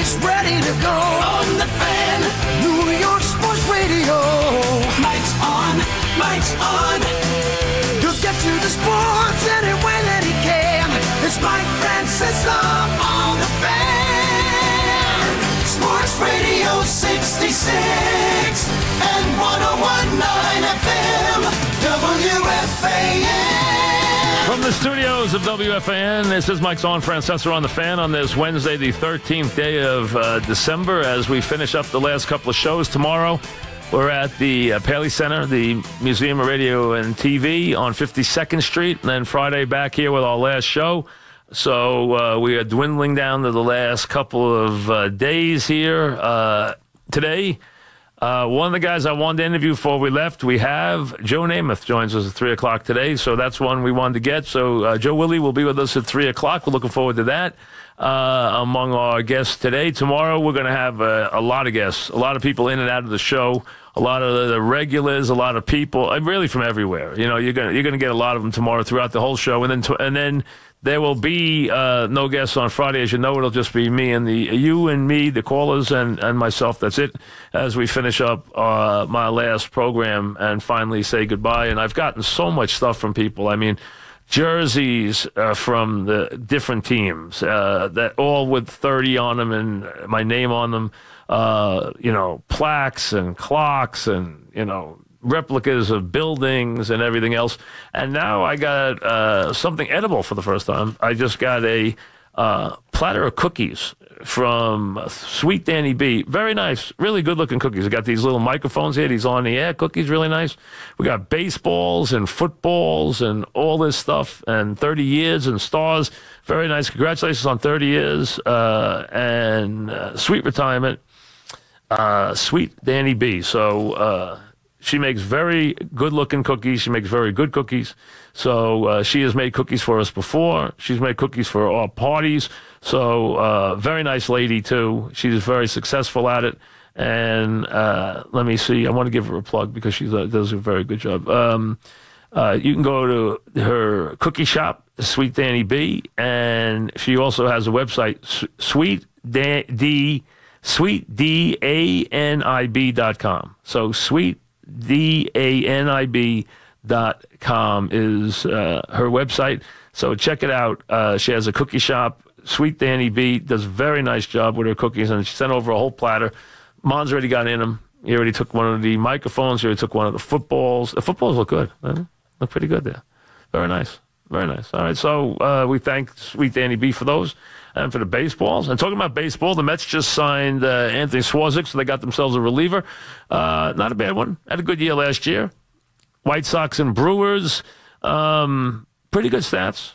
He's ready to go on the Fan, New York Sports Radio. Mike's on, Mike's on. He'll get you the sports any way that he can. It's Mike Francesa on the Fan. Sports Radio 66 and 101.9 FM, WFAN. From the studios of WFAN, this is Mike's on Francesa on the Fan on this Wednesday, the 13th day of December, as we finish up the last couple of shows. Tomorrow, we're at the Paley Center, the Museum of Radio and TV on 52nd Street, and then Friday back here with our last show. So we are dwindling down to the last couple of days here. Today, one of the guys I wanted to interview before we left, we have Joe Namath joins us at 3 o'clock today, so that's one we wanted to get. So Joe Willie will be with us at 3 o'clock. We're looking forward to that among our guests today. Tomorrow we're going to have a lot of guests, a lot of people in and out of the show, a lot of the regulars, a lot of people, really from everywhere. You know, you're gonna get a lot of them tomorrow throughout the whole show, and then there will be no guests on Friday. As you know, it'll just be me and you and me, the callers, and myself. That's it, as we finish up my last program and finally say goodbye. And I've gotten so much stuff from people. I mean, jerseys from the different teams, that all with 30 on them and my name on them, plaques and clocks and, replicas of buildings and everything else. And now I got something edible for the first time. I just got a platter of cookies from Sweet Danny B. Very nice, really good-looking cookies. I got these little microphones here, these on-the-air cookies, really nice. We got baseballs and footballs and all this stuff, and 30 years and stars. Very nice. Congratulations on 30 years and sweet retirement. Sweet Danny B. So she makes very good-looking cookies. She makes very good cookies. So she has made cookies for us before. She's made cookies for our parties. So very nice lady, too. She's very successful at it. And let me see. I want to give her a plug because she does a very good job. You can go to her cookie shop, Sweet Danny B, and she also has a website, sweetdanib.com. So sweetdanib.com is her website. So check it out. She has a cookie shop. Sweet Danny B does a very nice job with her cookies, and she sent over a whole platter. Mon's already got in them. He already took one of the microphones. He already took one of the footballs. The footballs look good. Look pretty good there. Very nice. Very nice. All right, so we thank Sweet Danny B for those and for the baseballs. And talking about baseball, the Mets just signed Anthony Swarzak, so they got themselves a reliever. Not a bad one. Had a good year last year. White Sox and Brewers, pretty good stats.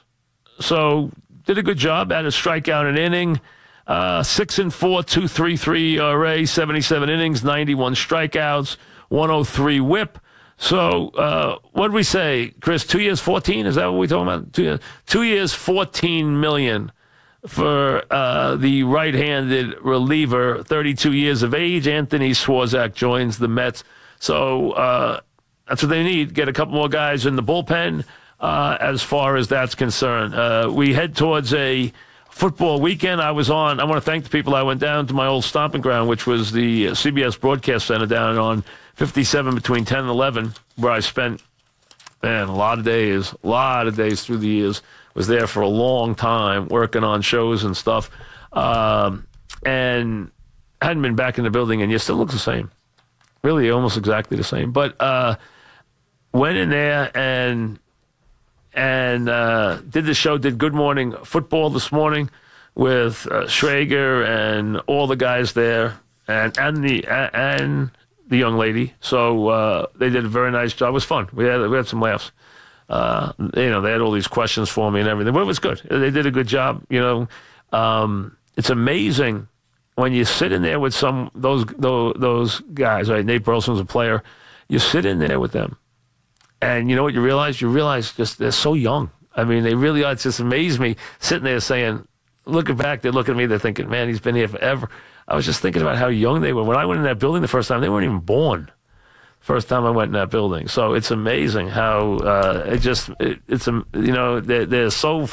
So did a good job. Had a strikeout an inning. 6-4, 2.33 ERA, 77 innings, 91 strikeouts, 103 WHIP. So what did we say, Chris? 2 years, 14? Is that what we're talking about? 2 years, 14 million for the right-handed reliever, 32 years of age. Anthony Swarzak joins the Mets. So that's what they need. Get a couple more guys in the bullpen as far as that's concerned. We head towards a football weekend. I want to thank the people. I went down to my old stomping ground, which was the CBS Broadcast Center down on 57 between 10 and 11, where I spent, a lot of days through the years. Was there for a long time working on shows and stuff. And hadn't been back in the building, and it still looks the same. Really almost exactly the same. But went in there and did the show, did Good Morning Football this morning with Schrager and all the guys there and the young lady. So they did a very nice job. It was fun. We had some laughs. They had all these questions for me and everything, but it was good. They did a good job. It's amazing when you sit in there with those guys. Right, Nate Burleson's a player. You sit in there with them. And you know what you realize? You realize just they're so young. I mean, they really are. It's just amazed me sitting there saying, looking back, they're looking at me, they're thinking, man, he's been here forever. I was just thinking about how young they were. When I went in that building the first time, they weren't even born. First time I went in that building. So it's amazing how they're so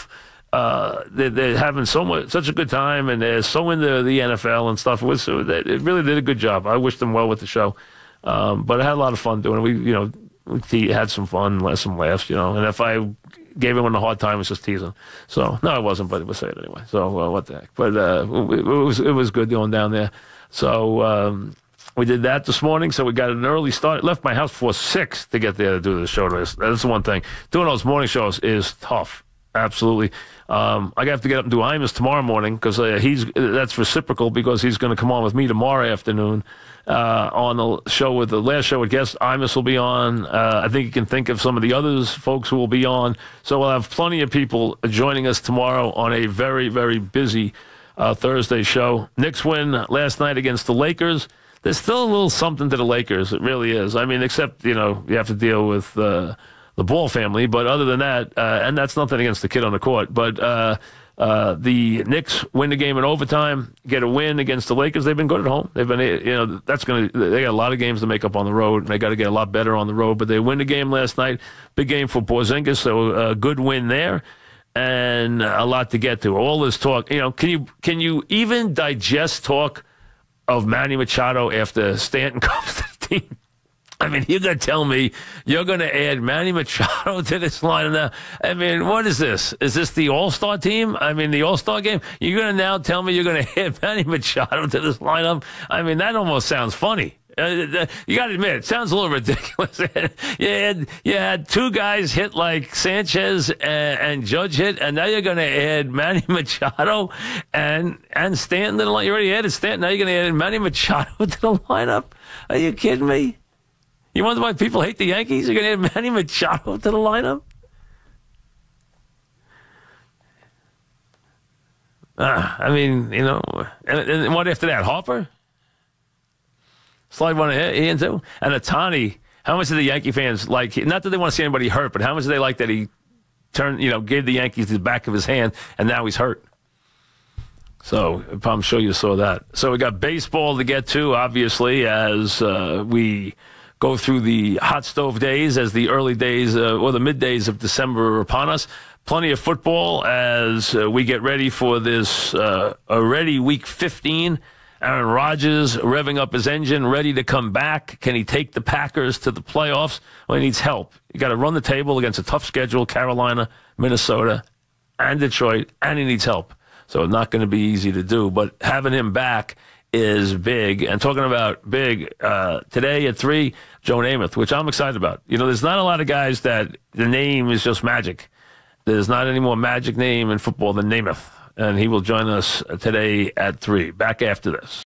They're having such a good time, and they're so into the NFL and stuff. It really did a good job. I wish them well with the show. But I had a lot of fun doing it. We had some fun, some laughs, And if I gave anyone a hard time, it was just teasing. So no, it wasn't, but it was saying anyway. So what the heck? But it was good going down there. So we did that this morning. So we got an early start. Left my house before 6 to get there to do the show. That's the one thing. Doing those morning shows is tough. Absolutely. I have to get up and do Imus tomorrow morning because that's reciprocal because he's going to come on with me tomorrow afternoon on the show with the last show with guests. Imus will be on. I think you can think of some of the others folks who will be on. So we'll have plenty of people joining us tomorrow on a very, very busy Thursday show. Knicks win last night against the Lakers. There's still a little something to the Lakers. It really is. I mean, except, you have to deal with the Ball family, but other than that, and that's nothing against the kid on the court, but the Knicks win the game in overtime, get a win against the Lakers. They've been good at home. They've been, they got a lot of games to make up on the road, and they got to get a lot better on the road, but they win the game last night. Big game for Porzingis, so a good win there, and a lot to get to. All this talk, can you even digest talk of Manny Machado after Stanton comes to the team? I mean, you're going to tell me you're going to add Manny Machado to this lineup now? I mean, what is this? Is this the All-Star team? I mean, the All-Star game? You're going to now tell me you're going to add Manny Machado to this lineup? I mean, that almost sounds funny. You got to admit, it sounds a little ridiculous. you had two guys hit like Sanchez and Judge hit, and now you're going to add Manny Machado and Stanton to the lineup. You already added Stanton. Now you're going to add Manny Machado to the lineup? Are you kidding me? You wonder why people hate the Yankees? You're going to add Manny Machado to the lineup? I mean, and what after that? Harper? Slide one into? And Ohtani, how much do the Yankee fans like? Not that they want to see anybody hurt, but how much do they like that he gave the Yankees the back of his hand, and now he's hurt? So I'm sure you saw that. So we got baseball to get to, obviously, as we go through the hot stove days, as the early days or the middays of December are upon us. Plenty of football as we get ready for this already week 15. Aaron Rodgers revving up his engine, ready to come back. Can he take the Packers to the playoffs? Well, he needs help. You got to run the table against a tough schedule, Carolina, Minnesota, and Detroit, and he needs help. So not going to be easy to do, but having him back is big. And talking about big, today at 3, Joe Namath, which I'm excited about. There's not a lot of guys that the name is just magic. There's not any more magic name in football than Namath. And he will join us today at 3. Back after this.